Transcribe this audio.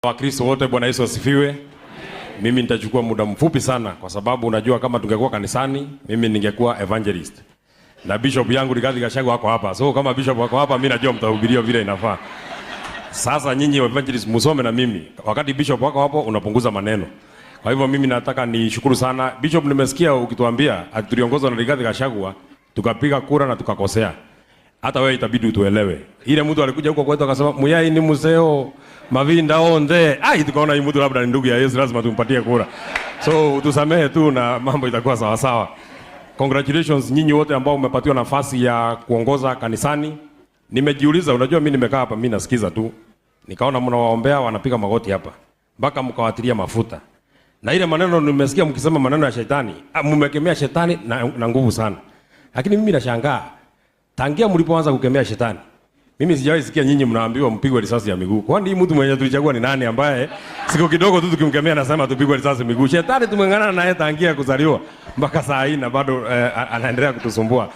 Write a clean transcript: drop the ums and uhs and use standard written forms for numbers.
Wakristo wote, Bwana Yesu asifiwe. Mimi nitachukua muda mfupi sana kwa sababu unajua kama tungekuwa kanisani mimi ningekuwa evangelist. Na bishop yangu Rigathi Gachagua wako hapa. So kama bishop wako hapa mimi najua mtahubiria vile inafaa. Sasa nyinyi evangelist musome na mimi. Wakati bishop wako hapo unapunguza maneno. Kwa hivyo mimi nataka nishukuru sana. Bishop, nimesikia ukituambia tuliongozwa na Rigathi Gachagua tukapiga kura na tukakosea. Hata wewe itabidi utuelewe. Ile mtu alikuja huko kwetu akasema Muyai ni museo Mavinda onde. Tukaona hii mtu labda ni ndugu ya Yesu, lazima tumpatie kura. So utusamehe tu na mambo itakuwa sawa sawa. Congratulations nyinyi wote ambao mmepatiwa nafasi ya kuongoza kanisani. Nimejiuliza, unajua mimi nimekaa hapa mimi nasikiza tu. Nikaona mnawaombea wanapiga magoti hapa. Mpaka mkawatilia mafuta. Na ile maneno nimesikia mkisema maneno ya shetani. Mmekemea shetani na nguvu sana. Lakini mimi nashangaa. Tangia mlipoanza kukemea shetani, mimi sijawahi sikia nyinyi mnaambiwa mpigwe risasi ya miguu. Kwani mtu mwenye tulichagua ni nani ambaye siku kidogo tu tukimkemea nasema tupigwe risasi miguu? Shetani tumeng'ang'ana naye tangia kuzaliwa mpaka saa hii na bado anaendelea kutusumbua.